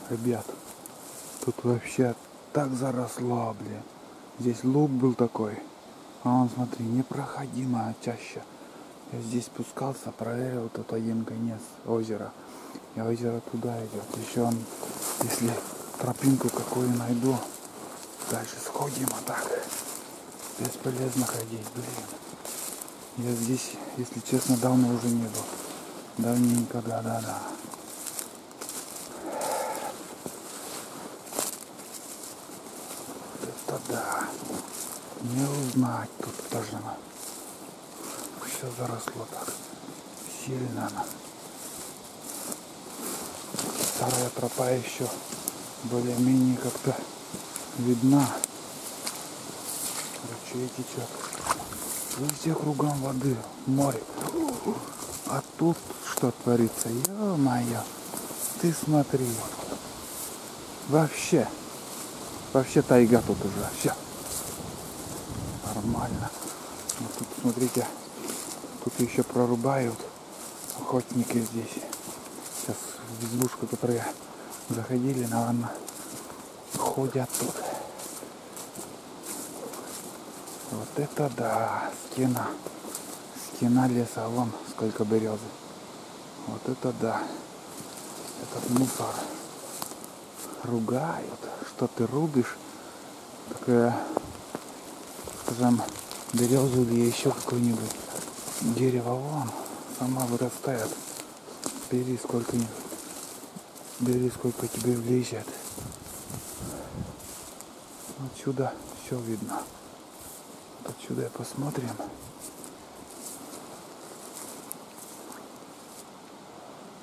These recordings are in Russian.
Ребят, тут вообще так заросло, блин. Здесь луг был такой. А он, смотри, непроходимая чаща. Я здесь спускался, проверил тут один конец озера. И озеро туда идет. Еще он, если тропинку какую найду, дальше сходим, а так бесполезно ходить, блин. Я здесь, если честно, давно уже не был. Давненько, да. Это да. Не узнать тут даже. Все заросло так сильно. Старая тропа еще более-менее как-то видна. Ручей течет. Везде кругом воды, море. А тут что творится? Ё-моё. Ты смотри. Вообще тайга тут уже. Все. Нормально. Вот тут, смотрите, тут еще прорубают охотники здесь. Сейчас в избушку, которые заходили, наверное, ходят тут. Вот это да, стена. Стена леса, вон сколько березы. Вот это да. Этот мусор ругают. Что ты рубишь? Такое, скажем, березу или еще какое-нибудь дерево, вон сама вырастает. Бери сколько тебе влезет. Отсюда все видно. Отсюда посмотрим.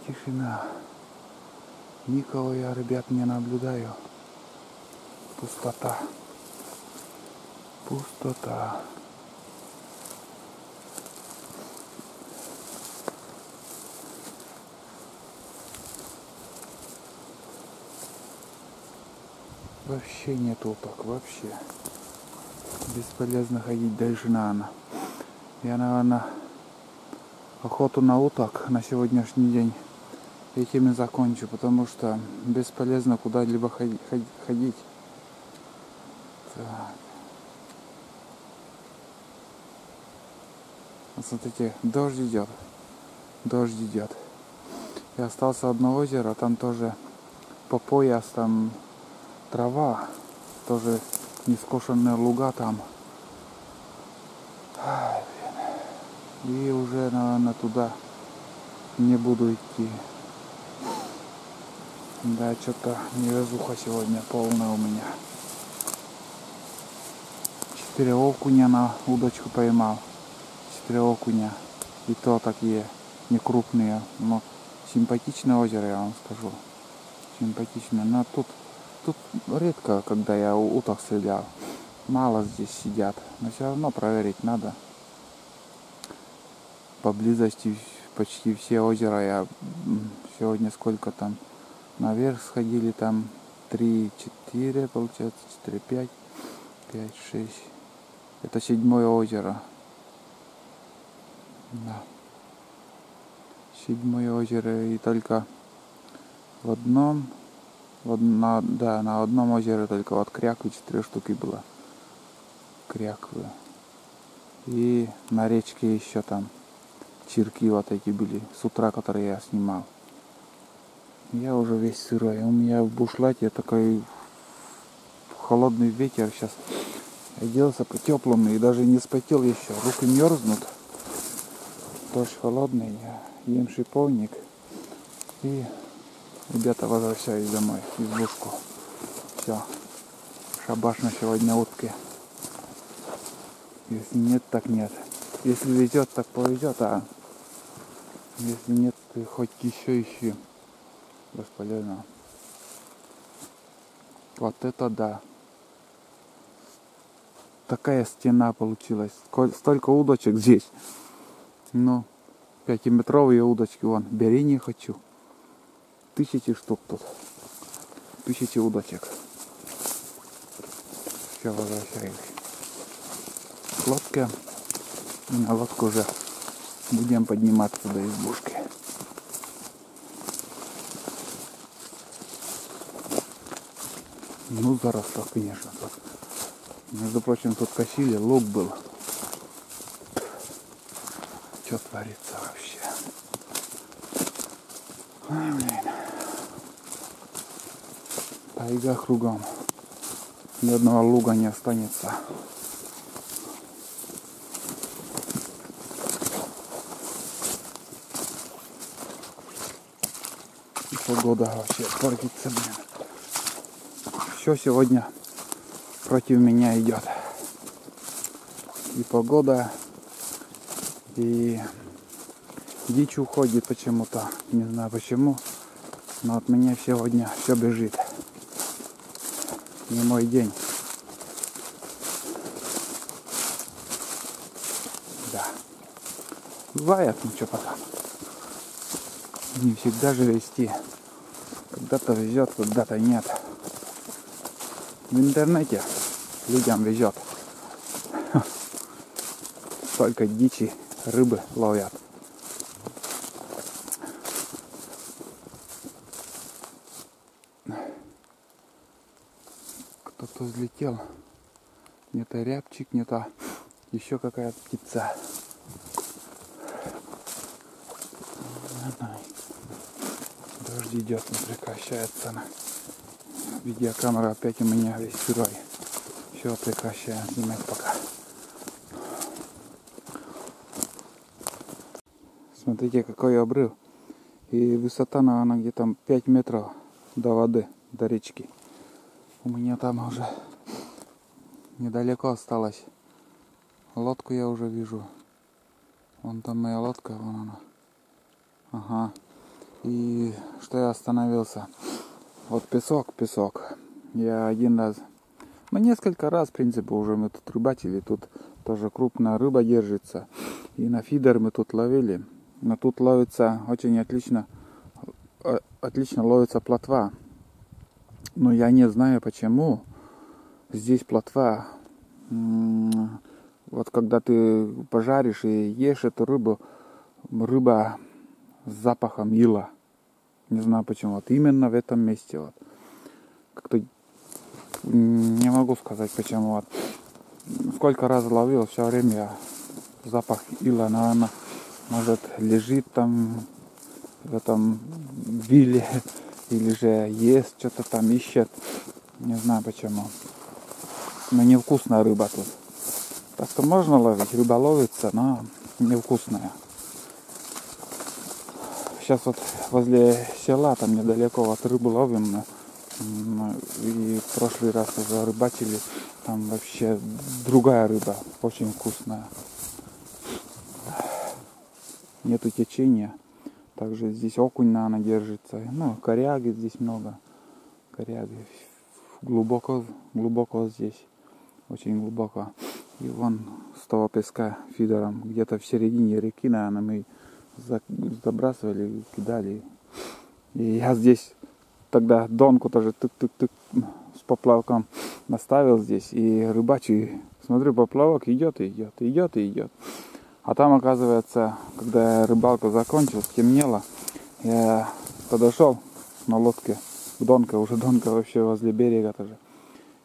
Тишина. Никого я, ребят, не наблюдаю. Пустота. Пустота. Вообще нет уток, вообще. Бесполезно ходить дальше, наверное. Я, наверное, охоту на уток на сегодняшний день этим и закончу, потому что бесполезно куда-либо ходить. Так. Вот смотрите, дождь идет. И остался одно озеро, там тоже по пояс, там трава, тоже нескошенные луга там. И уже, наверное, туда не буду идти. Да, что-то невезуха сегодня полная у меня. 4 окуня на удочку поймал. 4 окуня. И то такие не крупные. Но симпатичное озеро, я вам скажу. Симпатичное. Но тут редко, когда я уток стрелял. Мало здесь сидят. Но все равно проверить надо. Поблизости почти все озера я сегодня сколько там наверх сходили, там 3-4 получается, 4-5, 5-6. Это 7-е озеро. Да. 7-е озеро, и только на одном озере только вот кряквы 4 штуки было. Кряквы. И на речке еще там чирки вот эти были с утра, которые я снимал. Я уже весь сырой. У меня в бушлате такой холодный ветер сейчас. Оделся по-теплому и даже не спотел еще. Руки мерзнут. Дождь холодный. Я ем шиповник. И, ребята, возвращаюсь домой в избушку. Все. Шабаш на сегодня утки. Если нет, так нет. Если везет, так повезет, а если нет, то хоть еще ищи. Бесполезно. Вот это да. Такая стена получилась. Столько удочек здесь. Ну, 5-метровые удочки, вон, бери не хочу. 1000 штук тут. 1000 удочек. Все, возвращаюсь к лодке. И на лодку уже будем подниматься до избушки. Ну, заросло, конечно. Тут. Между прочим, тут косили, луг был. Что творится вообще? Ой, блин. Тайга кругом. Ни одного луга не останется. И погода вообще портится, блин. Все сегодня против меня идет. И погода, и дичь уходит почему-то. Не знаю почему. Но от меня сегодня все бежит. Не мой день. Да. Бывает, ну что потом. Не всегда же вести. Когда-то везет, когда-то нет. В интернете людям везет. Только дичи, рыбы ловят. Кто-то взлетел. Не то рябчик, не то еще какая-то птица. Дождь идет, не прекращается. Видеокамера опять у меня весь сырой. Все, прекращаем снимать пока. Смотрите, какой обрыв. И высота, наверное, где-то 5 метров до воды, до речки. У меня там уже недалеко осталось. Лодку я уже вижу. Вон там моя лодка, вон она. Ага. И что я остановился? Вот песок. Я один раз, несколько раз, в принципе, уже мы тут рыбачили. Тут тоже крупная рыба держится. И на фидер мы тут ловили. Но тут ловится очень отлично ловится плотва. Но я не знаю почему. Здесь плотва. Вот когда ты пожаришь и ешь эту рыбу, рыба с запахом ила. Не знаю почему. Вот именно в этом месте. Вот. Как-то не могу сказать почему. Вот. Сколько раз ловил, все время запах ила, наверное, может лежит там в этом вилле или же ест, что-то там ищет. Не знаю почему. Но невкусная рыба тут. Так-то можно ловить, рыба ловится, но невкусная. Сейчас вот возле села, там недалеко от рыбы ловим. И в прошлый раз уже рыбачили. Там вообще другая рыба, очень вкусная. Нету течения. Также здесь окунь, наверное, держится. Ну, коряги здесь много. Коряги. Глубоко здесь. Очень глубоко. И вон с того песка фидером, где-то в середине реки, наверное, мы забрасывали, кидали. И я здесь тогда донку тоже тык-тык-тык с поплавком наставил здесь. И рыбачу, смотрю, поплавок идет. А там, оказывается, когда я рыбалку закончил, стемнело, я подошел на лодке к донке, уже донка вообще возле берега тоже.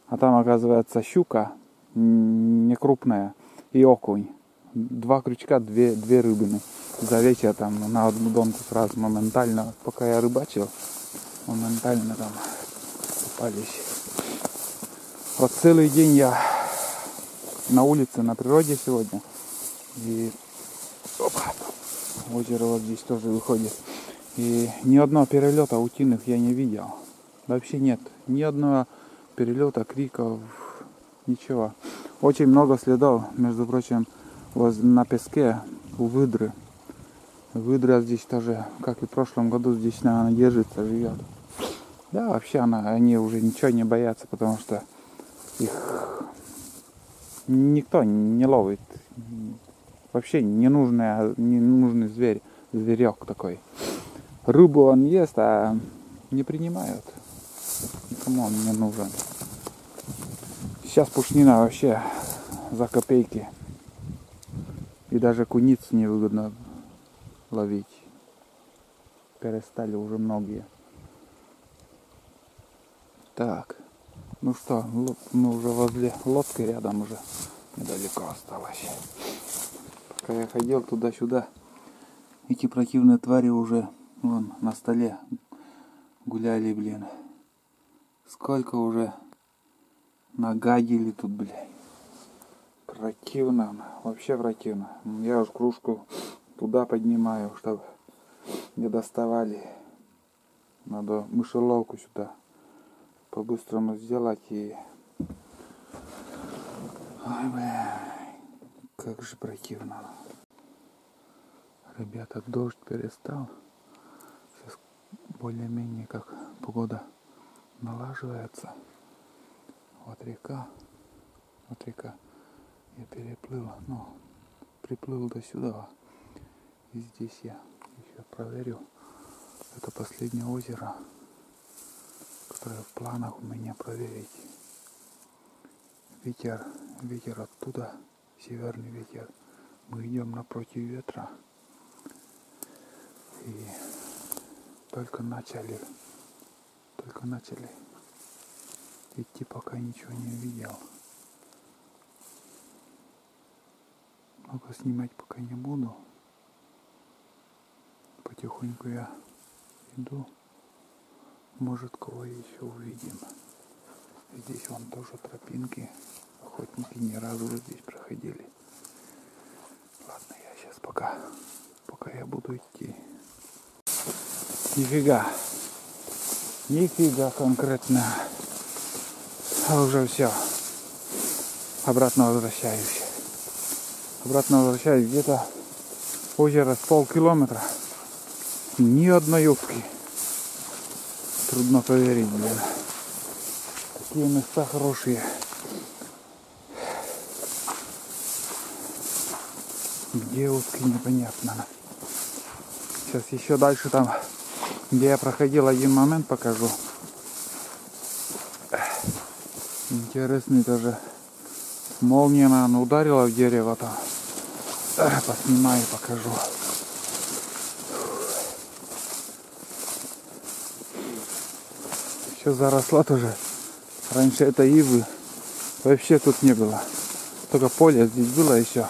А там, оказывается, щука не крупная и окунь. 2 крючка, 2 рыбины. За вечер там на одну донку сразу моментально, пока я рыбачил, моментально там попались. Вот целый день я на улице, на природе сегодня. И опа, озеро вот здесь тоже выходит. И ни одного перелета утиных я не видел. Вообще нет. Ни одного перелета, криков, ничего. Очень много следов, между прочим, на песке у выдры. Выдра здесь тоже, как и в прошлом году, здесь, наверное, держится, живет. Да, вообще они уже ничего не боятся, потому что их никто не ловит. Вообще ненужный зверек такой. Рыбу он ест, а не принимают. Никому он не нужен. Сейчас пушнина вообще за копейки. И даже куниц невыгодно ловить. Перестали уже многие. Так. Ну что, мы уже возле лодки рядом уже. Недалеко осталось. Пока я ходил туда-сюда, эти противные твари уже вон на столе гуляли, блин. Сколько уже нагадили тут, блядь. Противно, вообще противно. Я уж кружку туда поднимаю, чтобы не доставали. Надо мышеловку сюда по-быстрому сделать и... Ой, бля, как же противно. Ребята, дождь перестал. Сейчас более-менее как погода налаживается. Вот река. Вот река. Я переплыл, ну, приплыл до сюда. И здесь я еще проверю. Это последнее озеро, которое в планах у меня проверить. Ветер оттуда, северный ветер. Мы идем напротив ветра. И только начали идти, пока ничего не увидел. Много снимать пока не буду. Потихоньку я иду. Может, кого еще увидим. Здесь вон тоже тропинки. Охотники ни разу здесь проходили. Ладно, я сейчас пока я буду идти. Нифига конкретно. А уже все. Обратно возвращаюсь где-то озеро с полкилометра. Ни одной юбки. Трудно поверить, блин. Такие места хорошие. Где утки, непонятно. Сейчас еще дальше там, где я проходил, один момент покажу. Интересный даже. Молния, наверное, ударила в дерево там. Поснимаю, покажу. Все заросло тоже. Раньше это ивы. Вообще тут не было. Только поле здесь было еще.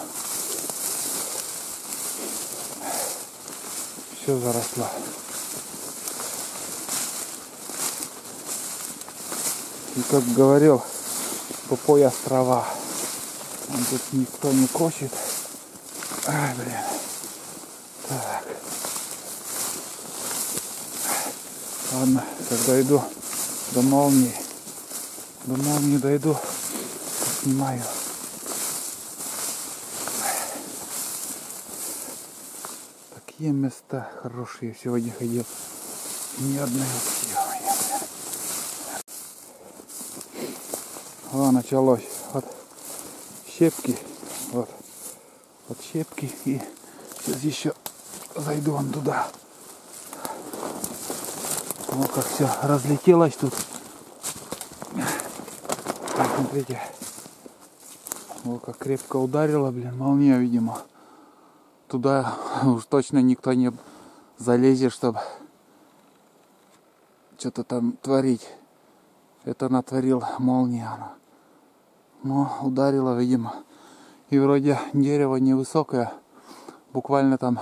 Все заросло. И как говорил, по пояс трава. Тут никто не косит. Ай, блин. Так. Ладно, когда иду до молнии дойду, снимаю. Такие места хорошие. Сегодня ходил. Ни одной утки. О, началось. Вот щепки. Вот щепки. И сейчас еще зайду вон туда. Вот как все разлетелось тут. Смотрите. Вот как крепко ударила, блин, молния, видимо. Туда уж точно никто не залезет, чтобы что-то там творить. Это натворил молния. Но ударила, видимо. И вроде дерево невысокое. Буквально там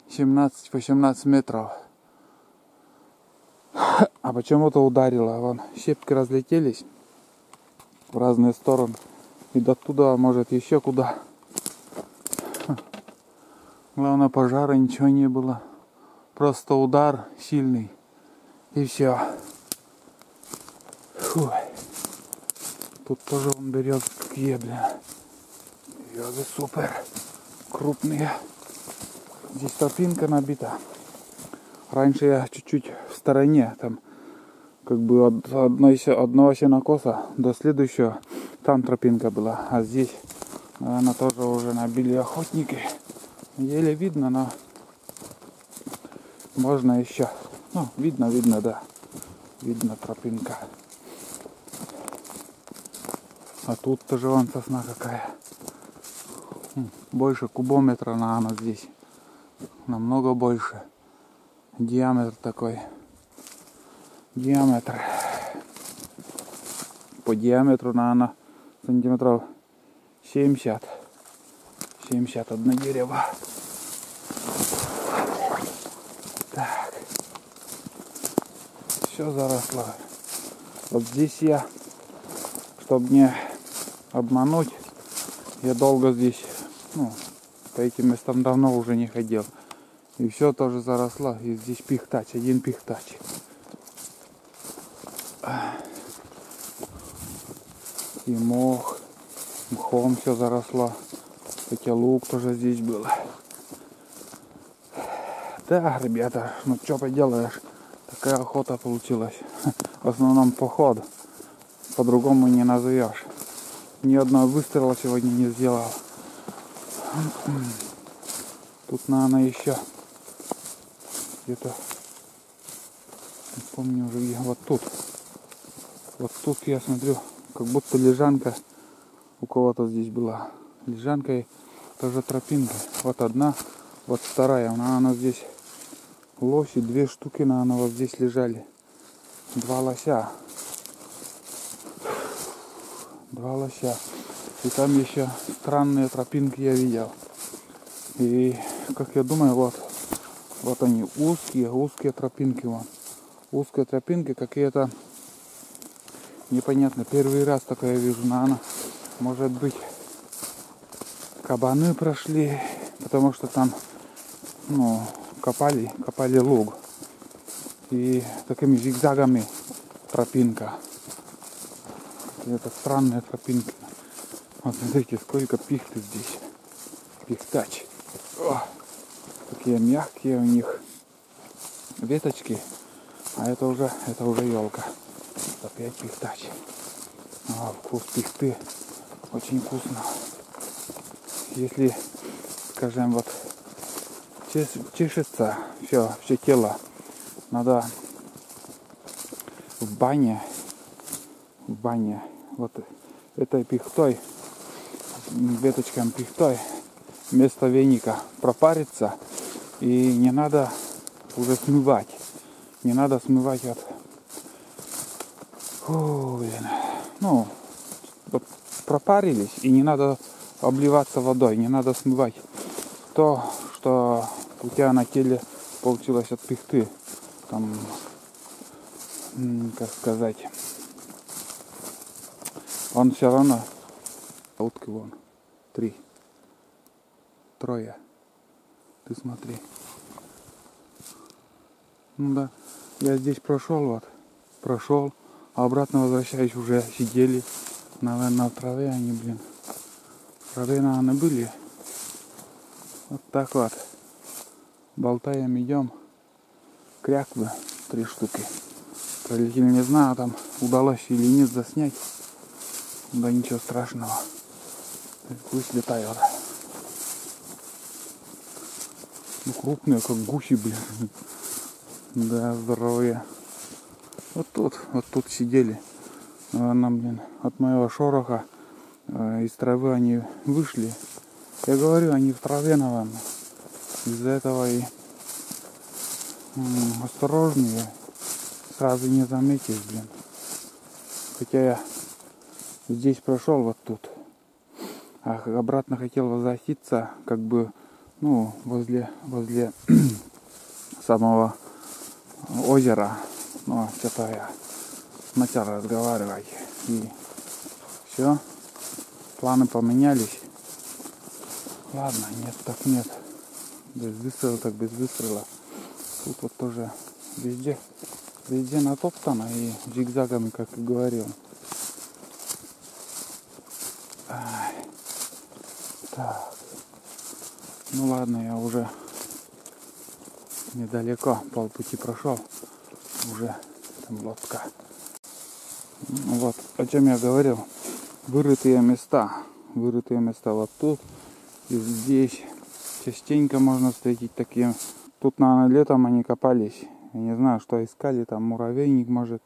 17-18 метров. А почему-то ударило. Вон щепки разлетелись в разные стороны. И до туда, может, еще куда. Главное, пожара ничего не было. Просто удар сильный. И все. Фу. Тут тоже он березы такие, блин. Березы супер. Крупные. Здесь тропинка набита. Раньше я чуть-чуть в стороне, там, как бы от одного сенокоса до следующего, там тропинка была. А здесь, наверное, тоже уже набили охотники. Еле видно, но можно еще. Ну, видно, да. Видно тропинка. А тут тоже вон сосна какая. Больше кубометра, наверное, здесь. Намного больше. Диаметр такой. Диаметр. по диаметру, наверное, сантиметров 70. 71 дерево. Так. Все заросло. Вот здесь я, чтобы не обмануть, я долго здесь, по этим местам давно уже не ходил. И все тоже заросло. И здесь пихтач, один пихтач. И мхом все заросло. Хотя лук тоже здесь был. Да, ребята, что поделаешь. Такая охота получилась. В основном поход. По-другому не назовешь. Ни одного выстрела сегодня не сделал. Тут, наверное, еще где-то, не помню уже где, вот тут. Вот тут я смотрю, как будто лежанка у кого-то здесь была. Лежанка и тоже тропинка. Вот одна, вот вторая. Она здесь лоси, 2 штуки, наверное, вот здесь лежали. 2 лося. 2 лося. И там еще странные тропинки я видел. И, как я думаю, вот они, узкие тропинки вон. Узкие тропинки какие-то непонятно. Первый раз такое вижу, наверное. Может быть, кабаны прошли, потому что там, копали луг. И такими зигзагами тропинка. Это странная тропинка. Вот смотрите, сколько пихты здесь. Пихтач. Такие мягкие у них веточки. А это уже елка. Опять пихтач. Вкус пихты очень вкусно. Если, скажем, вот чешется все тело, надо в бане вот этой пихтой, веточком пихтой вместо веника пропариться, и не надо уже смывать. Не надо смывать вот пропарились, и не надо обливаться водой, не надо смывать то, что у тебя на теле получилось от пихты. Там, как сказать, он все равно, утки вон, 3, 3, ты смотри. Да, я здесь прошел, а обратно возвращаюсь, уже сидели, наверное, в траве они, в траве, наверное, были. Вот так вот, болтаем, идем, кряквы 3 штуки. Пролетели, не знаю, там удалось или нет заснять. Да ничего страшного. Пусть летают. Крупные, как гуси, Да, здоровые. Вот тут сидели. Наверное, от моего шороха из травы они вышли. Я говорю, они в траве, наверное. Из-за этого и осторожнее. Сразу не заметишь, Хотя я здесь прошел вот тут. А обратно хотел возвратиться, как бы, возле самого озера. Что-то я начал разговаривать. И все. Планы поменялись. Ладно, нет, так нет. Без выстрела, так без выстрела. Тут вот тоже везде натоптано и зигзагами, как и говорил. Так. Ладно, я уже недалеко, полпути прошел. Уже там лодка. Вот, о чем я говорил. Вырытые места вот тут и здесь. Частенько можно встретить такие. Тут, наверное, летом они копались. Я не знаю, что искали. Там муравейник, может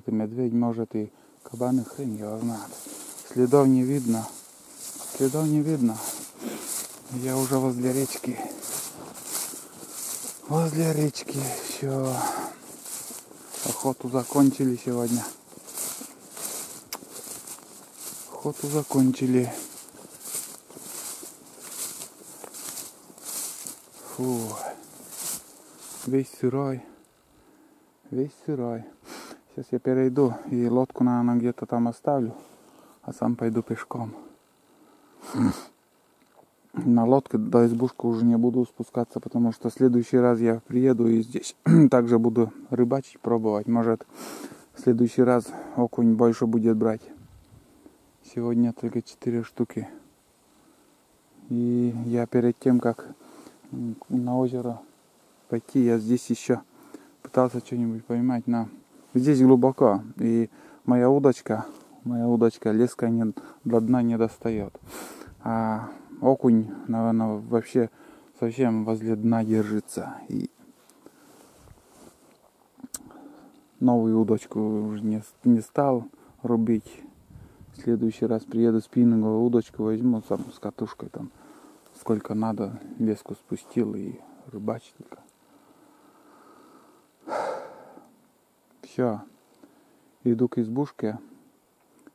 и медведь, может и кабаны, хрен его знает. Следов не видно. Я уже возле речки. Все. Охоту закончили сегодня. Охоту закончили. Фу. Весь сырой. Весь сырой. Сейчас я перейду и лодку, наверное, где-то там оставлю, а сам пойду пешком. На лодке до избушки уже не буду спускаться, потому что в следующий раз я приеду и здесь также буду рыбачить, пробовать. Может, в следующий раз окунь больше будет брать. Сегодня только 4 штуки. И я перед тем, как на озеро пойти, я здесь еще пытался что-нибудь поймать. Но здесь глубоко, и моя удочка леска до дна не достает. А окунь, наверное, вообще совсем возле дна держится. И новую удочку уже не стал рубить. В следующий раз приеду, спиннинговую удочку возьму сам с катушкой там. Сколько надо, леску спустил и рыбачить только. Все. Иду к избушке.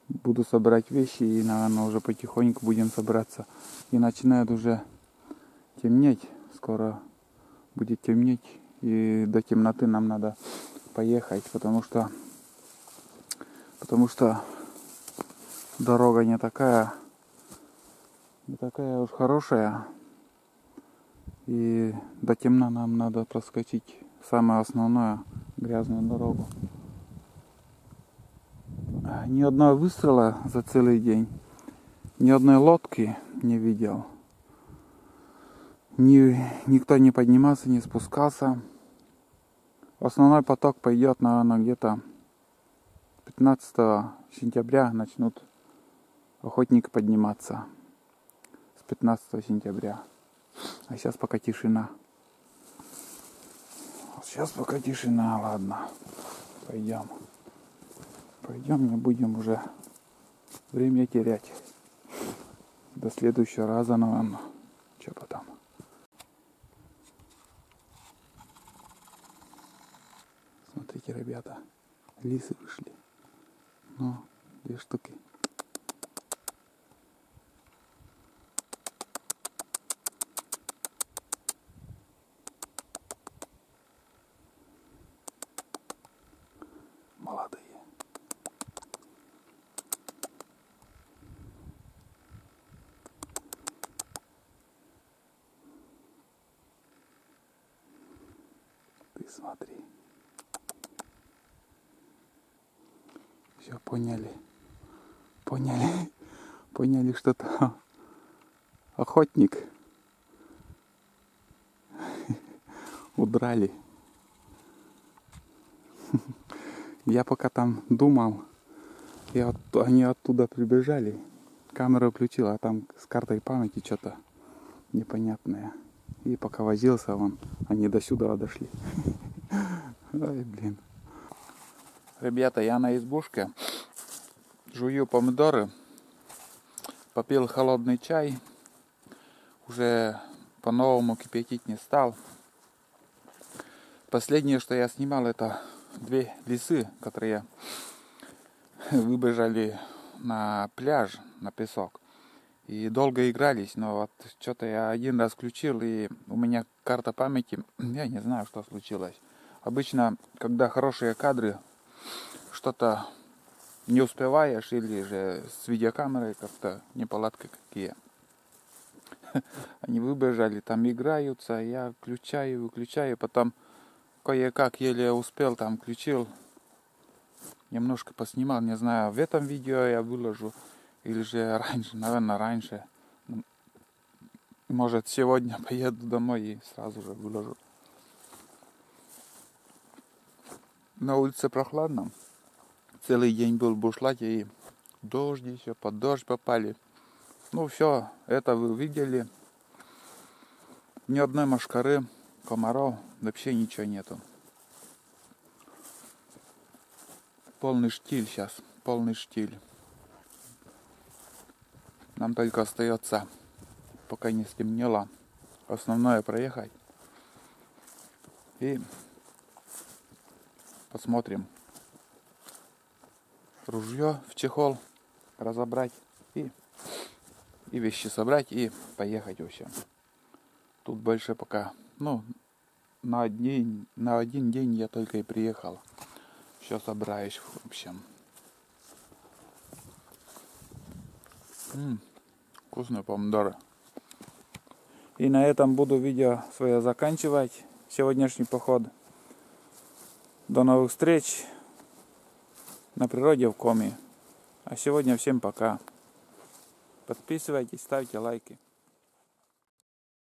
Буду собирать вещи и, наверное, уже потихоньку будем собираться. И начинает уже темнеть. Скоро будет темнеть. И до темноты нам надо поехать, потому что дорога не такая уж хорошая. И до темна нам надо проскочить самое основное, грязную дорогу. Ни одного выстрела за целый день, ни одной лодки не видел. Никто не поднимался, не спускался. Основной поток пойдет, наверное, где-то 15 сентября начнут охотники подниматься. С 15 сентября. А сейчас пока тишина. Ладно. Пойдем, не будем уже время терять. До следующего раза, наверное. Че потом. Смотрите, ребята. Лисы вышли. Ну, 2 штуки. Молодые. Ты смотри. Все поняли. Поняли, что это охотник. Удрали. Я пока там думал, они оттуда прибежали. Камеру включил, а там с картой памяти что-то непонятное. И пока возился, они до сюда дошли. Ой, блин. Ребята, я на избушке. Жую помидоры. Попил холодный чай. Уже по-новому кипятить не стал. Последнее, что я снимал, это 2 лисы, которые выбежали на пляж, на песок. И долго игрались, но вот что-то я один раз включил, и у меня карта памяти, я не знаю, что случилось. Обычно, когда хорошие кадры, что-то не успеваешь, или же с видеокамерой как-то неполадки какие. Они выбежали, там играются, я включаю, выключаю, потом кое-как еле успел, там включил, немножко поснимал, не знаю, в этом видео я выложу, или же раньше, наверное, раньше. Может, сегодня поеду домой и сразу же выложу. На улице прохладно. Целый день был в бушлате, и дождь еще, под дождь попали. Ну все, это вы видели. Ни одной мошкары, комаров, вообще ничего нету. Полный штиль сейчас, полный штиль. Нам только остается, пока не стемнело, основное проехать. И посмотрим. Ружье в чехол разобрать. и вещи собрать и поехать, в общем. Тут больше пока, ну, на один день я только и приехал. Все собираюсь, в общем. Вкусные помидоры. И на этом буду видео свое заканчивать. Сегодняшний поход. До новых встреч на природе в Коми. А сегодня всем пока. Подписывайтесь, ставьте лайки.